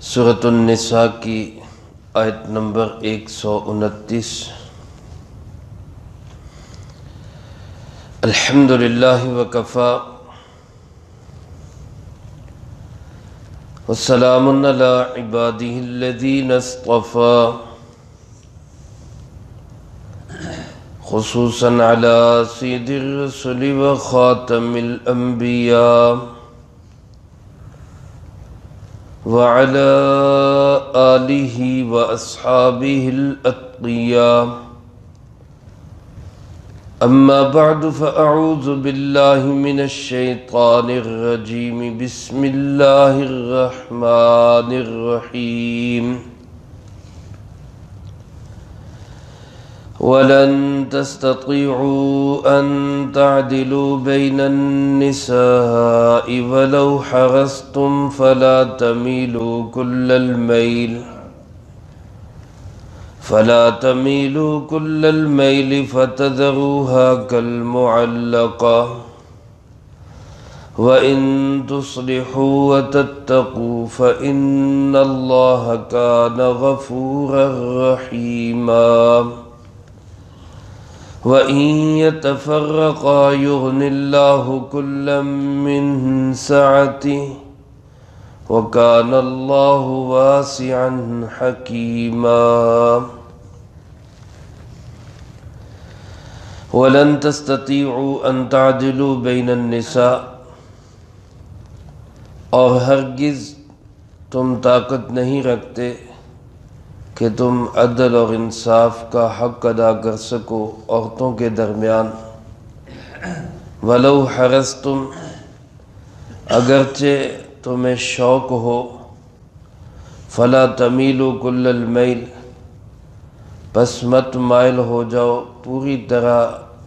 سورۃ النساء کی آیت نمبر 129۔ الحمد للہ وکفی وسلام علی عبادہ الذین اصطفی خصوصا علی سید الرسل وخاتم الانبیاء وعلى آلہ واصحابہ الاتقیاء اما بعد فاعوذ باللہ من الشیطان الرجیم بسم اللہ الرحمن الرحیم وَلَن تَسْتَطِيعُوا أَن تَعْدِلُوا بَيْنَ النِّسَاءِ وَلَوْ حَرَصْتُمْ فَلَا تَمِيلُوا كُلَّ الْمَيْلِ فَتَذَرُوهَا كَالْمُعَلَّقَةِ وَإِن تُصْلِحُوا وَتَتَّقُوا فَإِنَّ اللَّهَ كَانَ غَفُورًا رَحِيمًا وَإِن يَتَفَرَّقَا يُغْنِ اللَّهُ كُلًّا مِّن سَعَتِهِ وَكَانَ اللَّهُ وَاسِعًا حَكِيمًا وَلَن تَسْتَطِيعُوا أَن تَعْدِلُوا بَيْنَ النِّسَاءِ، اور ہرگز تم طاقت نہیں رکھتے کہ تم عدل اور انصاف کا حق ادا کر سکو عورتوں کے درمیان۔ وَلَوْ حَرَصْتُمْ، اگرچہ تمہیں شوق ہو، فَلَا تَمِيلُوا كُلَّ الْمَيْلِ، پس مت مائل ہو جاؤ پوری طرح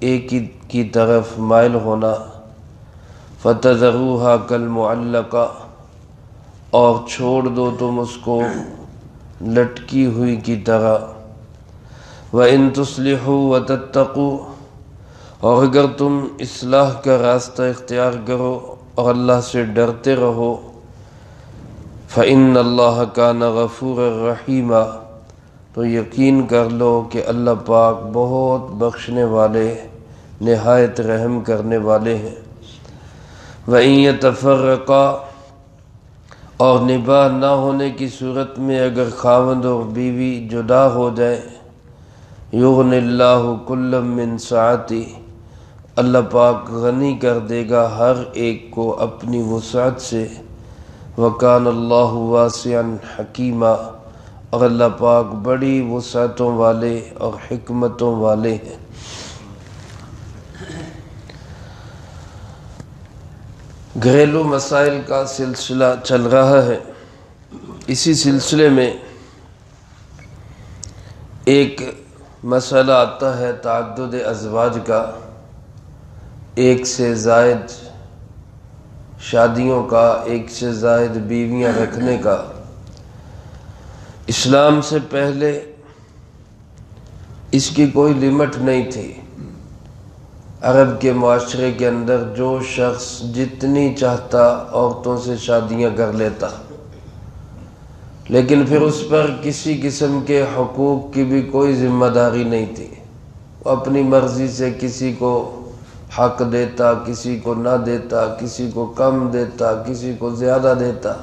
ایک ہی کی طرف مائل ہونا۔ فَتَذَرُوهَا كَالْمُعَلَّقَةِ، اور چھوڑ دو تم اس کو لٹکی ہوئی کی طرح۔ وَإِن تُصْلِحُوا وَتَتَّقُوا، اور اگر تم اصلاح کا راستہ اختیار کرو اور اللہ سے ڈرتے رہو، فَإِنَّ اللَّهَ كَانَ غَفُورًا رَحِيمًا، تو یقین کر لو کہ اللہ پاک بہت بخشنے والے نہایت رحم کرنے والے ہیں۔ وَإِن يَتَفَرَّقَا، اور نباہ نہ ہونے کی صورت میں اگر خاوند اور بیوی جدا ہو جائیں، یغن اللہ کل من سعتہ، اللہ پاک غنی کر دے گا ہر ایک کو اپنی وسعت سے۔ وکان اللہ واسعا حکیما، اور اللہ پاک بڑی وسعتوں والے اور حکمتوں والے ہیں۔ گھریلو مسائل کا سلسلہ چل رہا ہے۔ اسی سلسلے میں ایک مسئلہ آتا ہے تعدد ازواج کا، ایک سے زائد شادیوں کا، ایک سے زائد بیویاں رکھنے کا۔ اسلام سے پہلے اس کی کوئی لمٹ نہیں تھی۔ عرب کے معاشرے کے اندر جو شخص جتنی چاہتا عورتوں سے شادیاں کر لیتا، لیکن پھر اس پر کسی قسم کے حقوق کی بھی کوئی ذمہ داری نہیں تھی۔ وہ اپنی مرضی سے کسی کو حق دیتا، کسی کو نہ دیتا، کسی کو کم دیتا، کسی کو زیادہ دیتا۔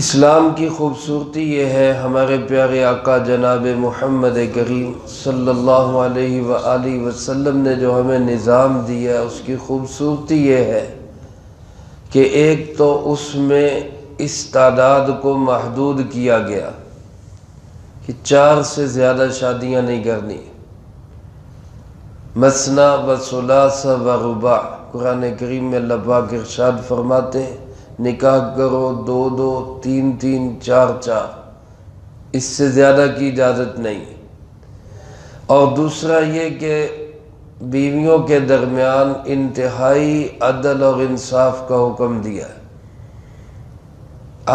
اسلام کی خوبصورتی یہ ہے، ہمارے پیارے آقا جناب محمد کریم صلی اللہ علیہ وآلہ وسلم نے جو ہمیں نظام دیا ہے، اس کی خوبصورتی یہ ہے کہ ایک تو اس میں اس تعداد کو محدود کیا گیا کہ 4 سے زیادہ شادیاں نہیں کرنی۔ مثنی و ثلاث و رباع، قرآن کریم میں اللہ پاک ارشاد فرماتے ہیں نکاح کرو 2 2 3 3 4 4، اس سے زیادہ کی اجازت نہیں۔ اور دوسرا یہ کہ بیویوں کے درمیان انتہائی عدل اور انصاف کا حکم دیا ہے،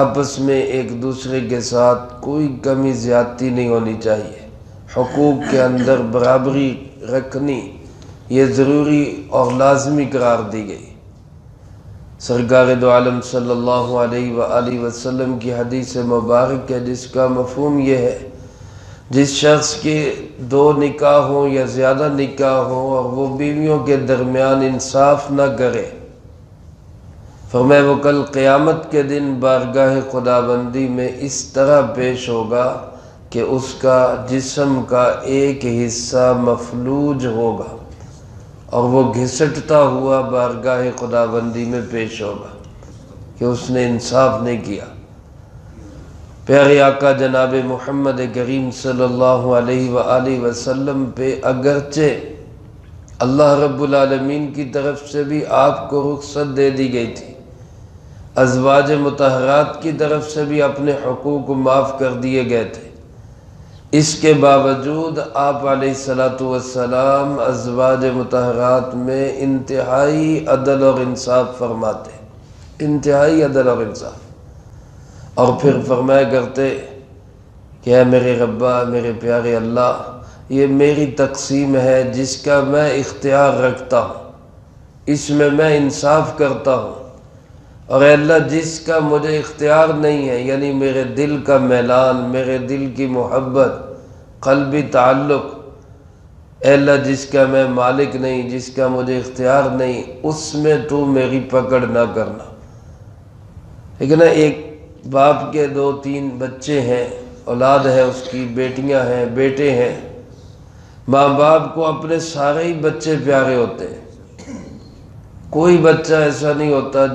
آپس میں ایک دوسرے کے ساتھ کوئی کمی زیادتی نہیں ہونی چاہیے، حقوق کے اندر برابری رکھنی یہ ضروری اور لازمی قرار دی گئی۔ سرکار دو عالم صلی اللہ علیہ وآلہ وسلم کی حدیث مبارک ہے، جس کا مفہوم یہ ہے جس شخص کے 2 نکاح ہوں یا زیادہ نکاح ہوں اور وہ بیویوں کے درمیان انصاف نہ کرے، فرمایا وہ کل قیامت کے دن بارگاہ خداوندی میں اس طرح پیش ہوگا کہ اس کا جسم کا ایک حصہ مفلوج ہوگا اور وہ گھسٹتا ہوا بارگاہ خداوندی میں پیش ہوگا کہ اس نے انصاف نہیں کیا۔ پیارے آقا جناب محمد کریم صلی اللہ علیہ وآلہ وسلم پہ اگرچہ اللہ رب العالمین کی طرف سے بھی آپ کو رخصت دے دی گئی تھی، ازواج مطہرات کی طرف سے بھی اپنے حقوق معاف کر دیے گئے تھے، اس کے باوجود آپ علیہ السلام ازواج مطہرات میں انتہائی عدل اور انصاف فرماتے، انتہائی عدل اور انصاف، اور پھر فرمایا کرتے کہ اے میرے ربا، میرے پیارے اللہ، یہ میری تقسیم ہے جس کا میں اختیار رکھتا ہوں، اس میں میں انصاف کرتا ہوں، اور اے اللہ جس کا مجھے اختیار نہیں ہے، یعنی میرے دل کا میلان، میرے دل کی محبت، قلبی تعلق، اے اللہ جس کا میں مالک نہیں، جس کا مجھے اختیار نہیں، اس میں تو میری پکڑ نہ کرنا۔ لیکن ایک باپ کے 2-3 بچے ہیں، اولاد ہے اس کی، بیٹیاں ہیں، بیٹے ہیں، ماں باپ کو اپنے سارے ہی بچے پیارے ہوتے ہیں، کوئی بچہ ایسا نہیں ہوتا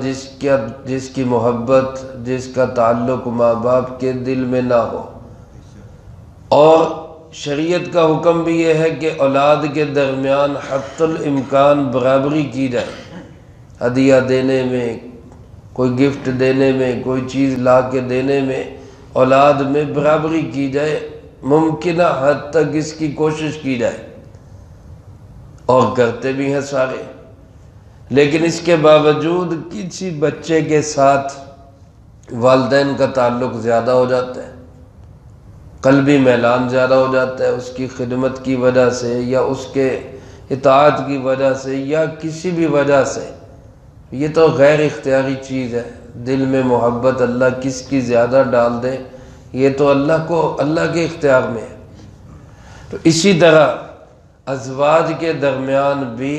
جس کی محبت، جس کا تعلق ماں باپ کے دل میں نہ ہو۔ اور شریعت کا حکم بھی یہ ہے کہ اولاد کے درمیان حتی الامکان برابری کی جائے، ہدیہ دینے میں، کوئی گفٹ دینے میں، کوئی چیز لا کے دینے میں اولاد میں برابری کی جائے، ممکنہ حد تک اس کی کوشش کی جائے، اور کرتے بھی ہیں سارے۔ لیکن اس کے باوجود کسی بچے کے ساتھ والدین کا تعلق زیادہ ہو جاتا ہے، قلبی میلان زیادہ ہو جاتا ہے، اس کی خدمت کی وجہ سے یا اس کے اطاعت کی وجہ سے یا کسی بھی وجہ سے، یہ تو غیر اختیاری چیز ہے، دل میں محبت اللہ کس کی زیادہ ڈال دے یہ تو اللہ کے اختیار میں ہے۔ تو اسی طرح ازواج کے درمیان بھی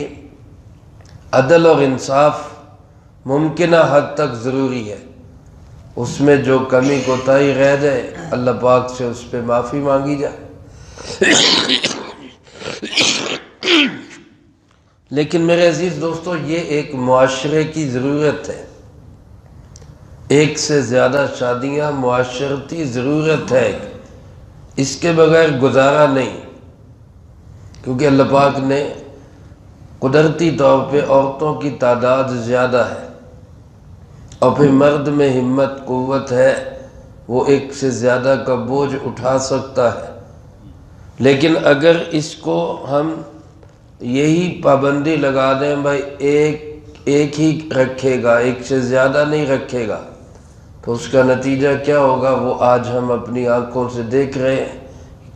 عدل اور انصاف ممکنہ حد تک ضروری ہے، اس میں جو کمی کوتاہی رہ جائے اللہ پاک سے اس پہ معافی مانگی جائے۔ لیکن میرے عزیز دوستو، یہ ایک معاشرے کی ضرورت ہے، ایک سے زیادہ شادیاں معاشرتی ضرورت ہے، اس کے بغیر گزارا نہیں، کیونکہ اللہ پاک نے قدرتی طور پہ عورتوں کی تعداد زیادہ ہے، اور پھر مرد میں ہمت قوت ہے، وہ ایک سے زیادہ کا بوجھ اٹھا سکتا ہے۔ لیکن اگر اس کو ہم یہی پابندی لگا دیں بھائی ایک ہی رکھے گا، ایک سے زیادہ نہیں رکھے گا، تو اس کا نتیجہ کیا ہوگا؟ وہ آج ہم اپنی آنکھوں سے دیکھ رہے ہیں،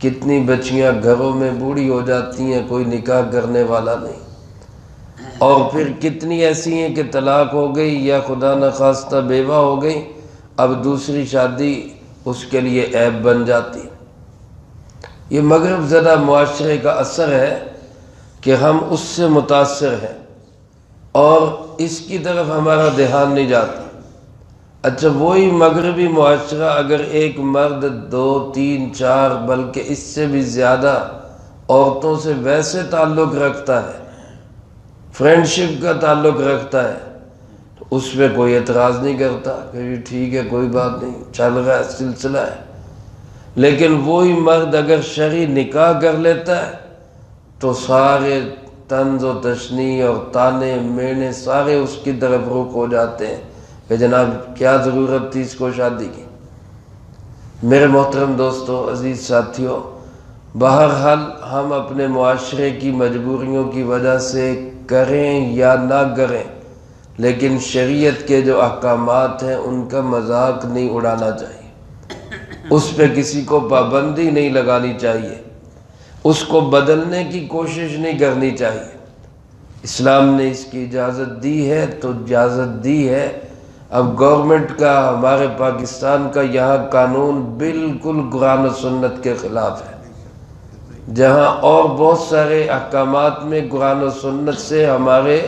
کتنی بچیاں گھروں میں بوڑھی ہو جاتی ہیں، کوئی نکاح کرنے والا نہیں، اور پھر کتنی ایسی ہیں کہ طلاق ہو گئی یا خدا نخواستہ بیوہ ہو گئی، اب دوسری شادی اس کے لیے عیب بن جاتی۔ یہ مغرب زدہ معاشرے کا اثر ہے کہ ہم اس سے متاثر ہیں اور اس کی طرف ہمارا دھیان نہیں جاتا۔ اچھا، وہی مغربی معاشرہ اگر ایک مرد 2 3 4 بلکہ اس سے بھی زیادہ عورتوں سے ویسے تعلق رکھتا ہے، فرینڈشپ کا تعلق رکھتا ہے، تو اس پہ کوئی اعتراض نہیں کرتا کہ ٹھیک ہے کوئی بات نہیں، چل رہا ہے، سلسلہ ہے۔ لیکن وہی مرد اگر شرعی نکاح کر لیتا ہے تو سارے طنز و تشنیع اور تانے مینے سارے اس کی طرف رخ ہو جاتے ہیں کہ جناب کیا ضرورت تھی اس کو شادی کی۔ میرے محترم دوستو، عزیز ساتھیوں، بہرحال ہم اپنے معاشرے کی مجبوریوں کی وجہ سے کریں یا نہ کریں، لیکن شریعت کے جو احکامات ہیں ان کا مذاق نہیں اڑانا چاہیے، اس پہ کسی کو پابندی نہیں لگانی چاہیے، اس کو بدلنے کی کوشش نہیں کرنی چاہیے۔ اسلام نے اس کی اجازت دی ہے تو اجازت دی ہے۔ اب گورنمنٹ کا، ہمارے پاکستان کا یہاں قانون بالکل قرآن و سنت کے خلاف ہے، جہاں اور بہت سارے احکامات میں قرآن و سنت سے ہمارے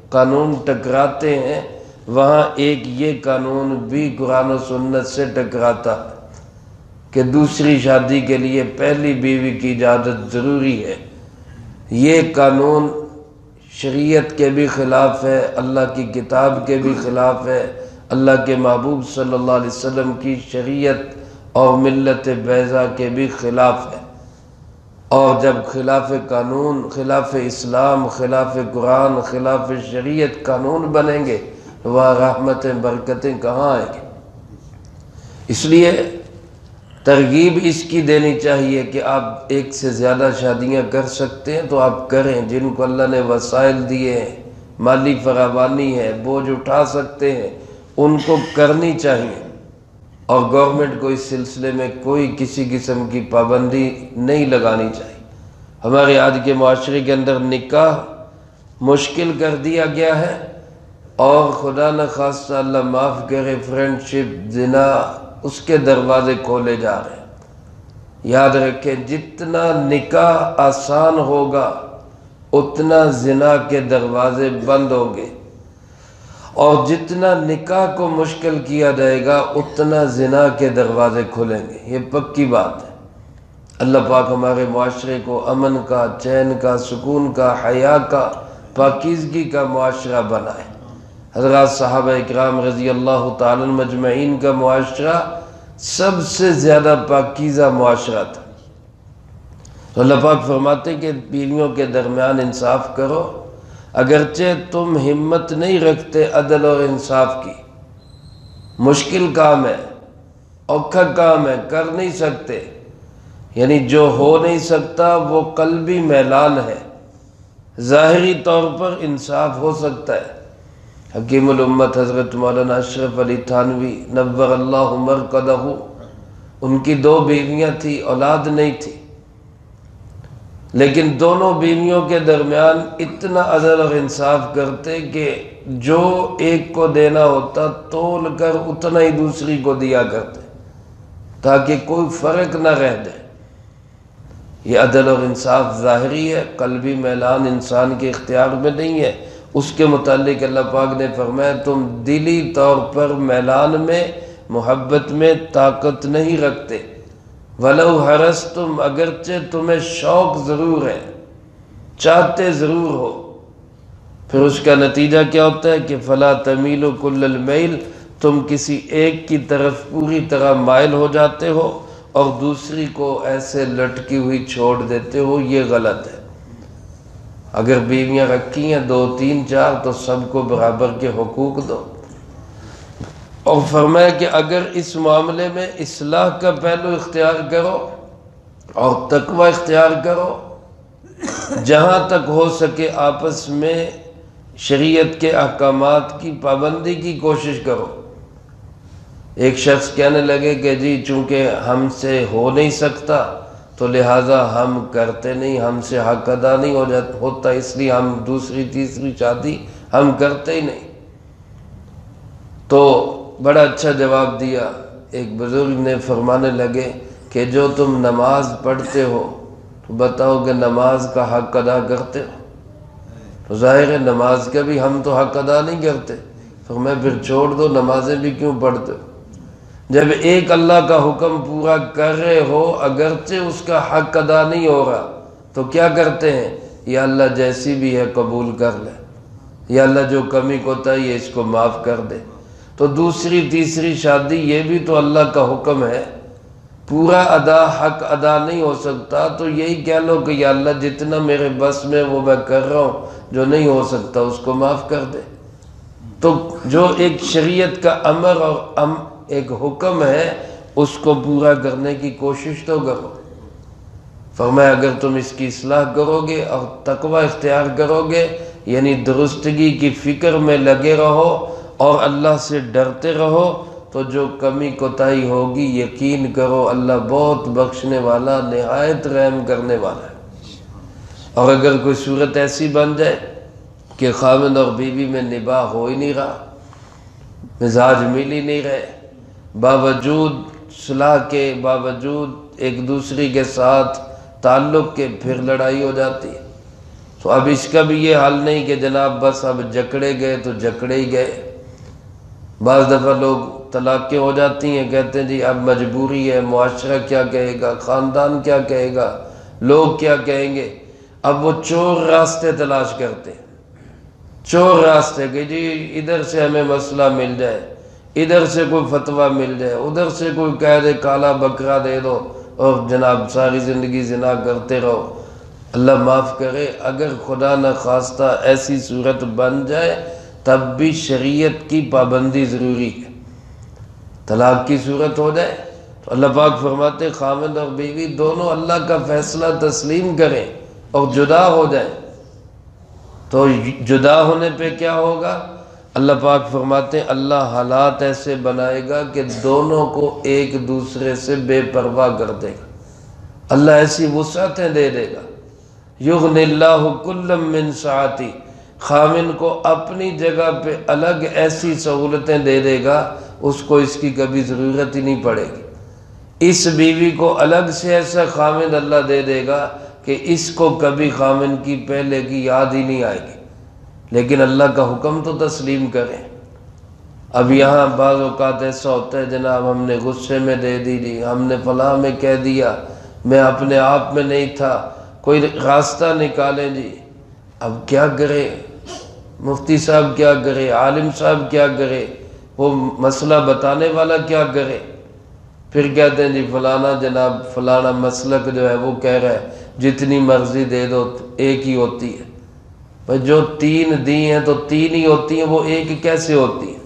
قانون ٹکراتے ہیں، وہاں ایک یہ قانون بھی قرآن و سنت سے ٹکراتا ہے کہ دوسری شادی کے لیے پہلی بیوی کی اجازت ضروری ہے۔ یہ قانون شریعت کے بھی خلاف ہے، اللہ کی کتاب کے بھی خلاف ہے، اللہ کے محبوب صلی اللہ علیہ وسلم کی شریعت اور ملت بیضا کے بھی خلاف ہے۔ اور جب خلاف قانون، خلاف اسلام، خلاف قرآن، خلاف شریعت قانون بنیں گے تو وہاں رحمتیں برکتیں کہاں آئیں گے؟ اس لیے ترغیب اس کی دینی چاہیے کہ آپ ایک سے زیادہ شادیاں کر سکتے ہیں تو آپ کریں، جن کو اللہ نے وسائل دیے ہیں، مالی فراوانی ہے، بوجھ اٹھا سکتے ہیں، ان کو کرنی چاہیے، اور گورنمنٹ کو اس سلسلے میں کوئی کسی قسم کی پابندی نہیں لگانی چاہیے۔ ہمارے آج کے معاشرے کے اندر نکاح مشکل کر دیا گیا ہے، اور خدا نخواستہ اللہ معاف کرے فرینڈ شپ، زنا، اس کے دروازے کھولے جا رہے ہیں۔ یاد رکھیں جتنا نکاح آسان ہوگا اتنا زنا کے دروازے بند ہوں گے، اور جتنا نکاح کو مشکل کیا جائے گا اتنا زنا کے دروازے کھلیں گے، یہ پکی بات ہے۔ اللہ پاک ہمارے معاشرے کو امن کا، چین کا، سکون کا، حیا کا، پاکیزگی کا معاشرہ بنائے۔ حضرات صحابہ اکرام رضی اللہ تعالی مجمعین کا معاشرہ سب سے زیادہ پاکیزہ معاشرہ تھا۔ تو اللہ پاک فرماتے کہ بیویوں کے درمیان انصاف کرو، اگرچہ تم ہمت نہیں رکھتے عدل اور انصاف کی، مشکل کام ہے، اوکھا کام ہے، کر نہیں سکتے، یعنی جو ہو نہیں سکتا وہ قلبی میلان ہے، ظاہری طور پر انصاف ہو سکتا ہے۔ حکیم الامت حضرت مولانا اشرف علی تھانوی نور اللہ مرقدہ، ان کی 2 بیویاں تھی، اولاد نہیں تھی، لیکن دونوں بیویوں کے درمیان اتنا عدل اور انصاف کرتے کہ جو ایک کو دینا ہوتا تول کر اتنا ہی دوسری کو دیا کرتے، تاکہ کوئی فرق نہ رہ جائے۔ یہ عدل اور انصاف ظاہری ہے، قلبی میلان انسان کے اختیار میں نہیں ہے۔ اس کے متعلق اللہ پاک نے فرمایا تم دلی طور پر میلان میں، محبت میں طاقت نہیں رکھتے، وَلَوْ حَرَسْتُمْ، اگرچہ تمہیں شوق ضرور ہے، چاہتے ضرور ہو، پھر اس کا نتیجہ کیا ہوتا ہے کہ فَلَا تَمِيلُ كُلَّ الْمَيْلِ، تم کسی ایک کی طرف پوری طرح مائل ہو جاتے ہو اور دوسری کو ایسے لٹکی ہوئی چھوڑ دیتے ہو، یہ غلط ہے۔ اگر بیویاں رکھی ہیں 2 3 4 تو سب کو برابر کے حقوق دو، اور فرمایا کہ اگر اس معاملے میں اصلاح کا پہلو اختیار کرو اور تقوی اختیار کرو، جہاں تک ہو سکے آپس میں شریعت کے احکامات کی پابندی کی کوشش کرو۔ ایک شخص کہنے لگے کہ جی چونکہ ہم سے ہو نہیں سکتا تو لہٰذا ہم کرتے نہیں، ہم سے حق ادا نہیں ہوتا، اس لیے ہم دوسری تیسری شادی ہم کرتے ہی نہیں۔ تو بڑا اچھا جواب دیا، ایک بزرگ نے فرمانے لگے کہ جو تم نماز پڑھتے ہو تو بتاؤ کہ نماز کا حق ادا کرتے ہو؟ تو ظاہر ہے نماز کا بھی ہم تو حق ادا نہیں کرتے۔ فرمایا پھر چھوڑ دو، نمازیں بھی کیوں پڑھتے ہو؟ جب ایک اللہ کا حکم پورا کر رہے ہو اگرچہ اس کا حق ادا نہیں ہو رہا تو کیا کرتے ہیں؟ یا اللہ جیسی بھی ہے قبول کر لے، یا اللہ جو کمی کوتاہی ہے اس کو معاف کر دے۔ تو دوسری تیسری شادی یہ بھی تو اللہ کا حکم ہے، پورا حق ادا نہیں ہو سکتا تو یہی کہہ لو کہ یا اللہ جتنا میرے بس میں وہ میں کر رہا ہوں، جو نہیں ہو سکتا اس کو معاف کر دے۔ تو جو ایک شریعت کا امر اور ایک حکم ہے اس کو پورا کرنے کی کوشش تو کرو۔ فرمایا اگر تم اس کی اصلاح کرو گے اور تقوی اختیار کرو گے، یعنی درستگی کی فکر میں لگے رہو اور اللہ سے ڈرتے رہو، تو جو کمی کوتاہی ہوگی یقین کرو اللہ بہت بخشنے والا، نہایت رحم کرنے والا ہے۔ اور اگر کوئی صورت ایسی بن جائے کہ خاوند اور بیوی میں نباہ ہو ہی نہیں رہا، مزاج مل ہی نہیں رہے، باوجود صلاح کے، باوجود ایک دوسرے کے ساتھ تعلق کے پھر لڑائی ہو جاتی ہے۔ تو اب اس کا بھی یہ حل نہیں کہ جناب بس اب جکڑے گئے تو جکڑے ہی گئے۔ بعض دفعہ لوگ طلاقیں ہو جاتی ہیں، کہتے ہیں جی اب مجبوری ہے، معاشرہ کیا کہے گا، خاندان کیا کہے گا، لوگ کیا کہیں گے۔ اب وہ چور راستے تلاش کرتے ہیں، چور راستے کہ جی ادھر سے ہمیں مسئلہ مل جائے، ادھر سے کوئی فتویٰ مل جائے، ادھر سے کوئی کہہ دے کالا بکرا دے دو، اور جناب ساری زندگی زنا کرتے رہو۔ اللہ معاف کرے، اگر خدا نہ خواستہ ایسی صورت بن جائے تب بھی شریعت کی پابندی ضروری ہے۔ طلاق کی صورت ہو جائے تو اللہ پاک فرماتے خاوند اور بیوی دونوں اللہ کا فیصلہ تسلیم کریں اور جدا ہو جائیں۔ تو جدا ہونے پہ کیا ہوگا؟ اللہ پاک فرماتے ہیں اللہ حالات ایسے بنائے گا کہ دونوں کو ایک دوسرے سے بے پرواہ کر دے گا، اللہ ایسی وسعتیں دے دے گا۔ یغنی اللہ کلا من سعتی، خاوند کو اپنی جگہ پہ الگ ایسی سہولتیں دے دے گا اس کو اس کی کبھی ضرورت ہی نہیں پڑے گی۔ اس بیوی کو الگ سے ایسا خاوند اللہ دے دے گا کہ اس کو کبھی خاوند کی پہلے کی یاد ہی نہیں آئے گی، لیکن اللہ کا حکم تو تسلیم کریں۔ اب یہاں بعض اوقات ایسا ہوتا ہے جناب ہم نے غصے میں دے دی جی، ہم نے فلاں میں کہہ دیا، میں اپنے آپ میں نہیں تھا، کوئی راستہ نکالیں جی۔ اب کیا کرے، مفتی صاحب کیا کرے، عالم صاحب کیا کرے، وہ مسئلہ بتانے والا کیا کرے؟ پھر کہتے ہیں جی فلانا جناب فلانا مسلک جو ہے وہ کہہ رہا ہے جتنی مرضی دے دو ایک ہی ہوتی ہے۔ بھائی جو تین دی ہیں تو تین ہی ہوتی ہیں، وہ ایک کیسے ہوتی ہیں؟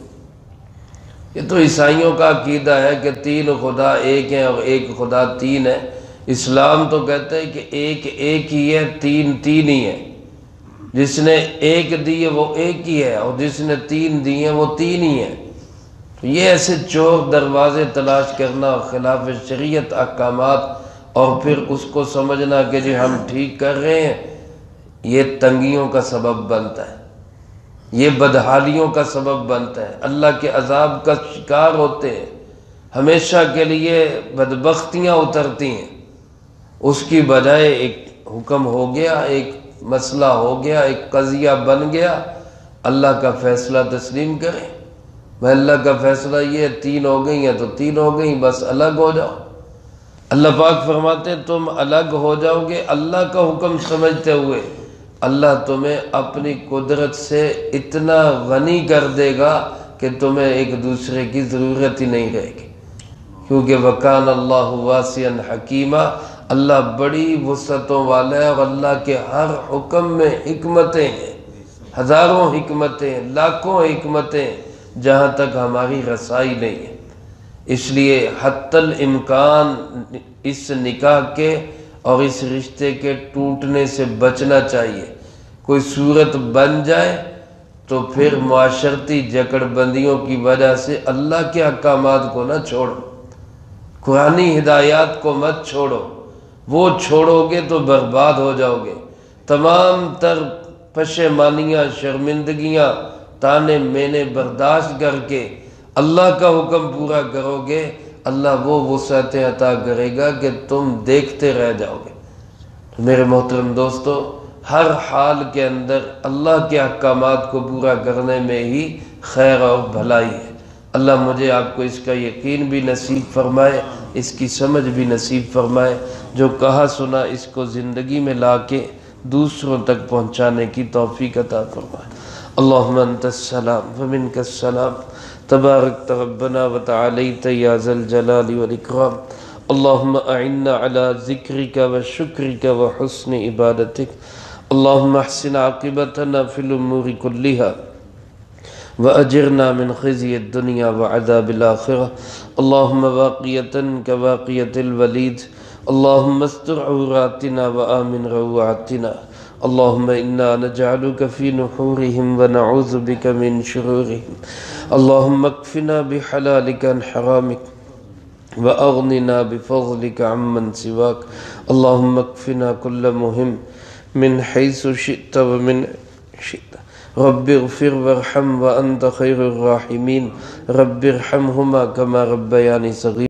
یہ تو عیسائیوں کا عقیدہ ہے کہ تین خدا ایک ہیں اور ایک خدا تین ہے۔ اسلام تو کہتا ہے کہ ایک ایک ہی ہے، تین تین ہی ہے۔ جس نے ایک دی ہے وہ ایک ہی ہے، اور جس نے تین دی ہیں وہ تین ہی ہیں۔ تو یہ ایسے چور دروازے تلاش کرنا اور خلاف شریعت احکامات اور پھر اس کو سمجھنا کہ جی ہم ٹھیک کر رہے ہیں، یہ تنگیوں کا سبب بنتا ہے، یہ بدحالیوں کا سبب بنتا ہے، اللہ کے عذاب کا شکار ہوتے ہیں، ہمیشہ کے لیے بدبختیاں اترتی ہیں۔ اس کی بجائے ایک حکم ہو گیا، ایک مسئلہ ہو گیا، ایک قضیہ بن گیا، اللہ کا فیصلہ تسلیم کریں۔ میں اللہ کا فیصلہ یہ تین ہو گئی ہیں تو تین ہو گئی، بس الگ ہو جاؤ۔ اللہ پاک فرماتے ہیں تم الگ ہو جاؤ گے اللہ کا حکم سمجھتے ہوئے، اللہ تمہیں اپنی قدرت سے اتنا غنی کر دے گا کہ تمہیں ایک دوسرے کی ضرورت ہی نہیں رہے گی، کیونکہ وَكَانَ اللَّهُ وَاسِعًا حَكِيمًا، اللہ بڑی وسعتوں والا ہے، اور اللہ کے ہر حکم میں حکمتیں ہیں، ہزاروں حکمتیں، لاکھوں حکمتیں، جہاں تک ہماری رسائی نہیں ہے۔ اس لیے حتی الامکان اس نکاح کے اور اس رشتے کے ٹوٹنے سے بچنا چاہیے۔ کوئی صورت بن جائے تو پھر معاشرتی جکڑ بندیوں کی وجہ سے اللہ کے احکامات کو نہ چھوڑو، قرآنی ہدایات کو مت چھوڑو، وہ چھوڑو گے تو برباد ہو جاؤ گے۔ تمام تر پشیمانیاں، شرمندگیاں، تانے مینے برداشت کر کے اللہ کا حکم پورا کرو گے، اللہ وہ وسعتیں عطا کرے گا کہ تم دیکھتے رہ جاؤ گے۔ میرے محترم دوستو، ہر حال کے اندر اللہ کے احکامات کو پورا کرنے میں ہی خیر اور بھلائی ہے۔ اللہ مجھے آپ کو اس کا یقین بھی نصیب فرمائے، اس کی سمجھ بھی نصیب فرمائے، جو کہا سنا اس کو زندگی میں لا کے دوسروں تک پہنچانے کی توفیق عطا فرمائے۔ اللہم انت السلام ومنک السلام، تبارک ربنا وتعالیت یا ذا الجلال والاکرام۔ اللہم اعنا علی ذکرک وشکرک وحسن عبادتک۔ اللہم احسن عاقبتنا فی الامور کلہا وأجرنا من خزي الدنيا وعذاب الآخرة. اللهم واقية كواقية الوليد، اللهم استر عوراتنا وآمن روعاتنا. اللهم إنا نجعلك في نحورهم ونعوذ بك من شرورهم. اللهم اكفنا بحلالك عن حرامك وأغننا بفضلك عمن سواك. اللهم اكفنا كل مهم من حيث شئت ومن شئت رب اغفر وارحم وانت خیر الراحمین رب ارحمہما کما ربیانی صغیرا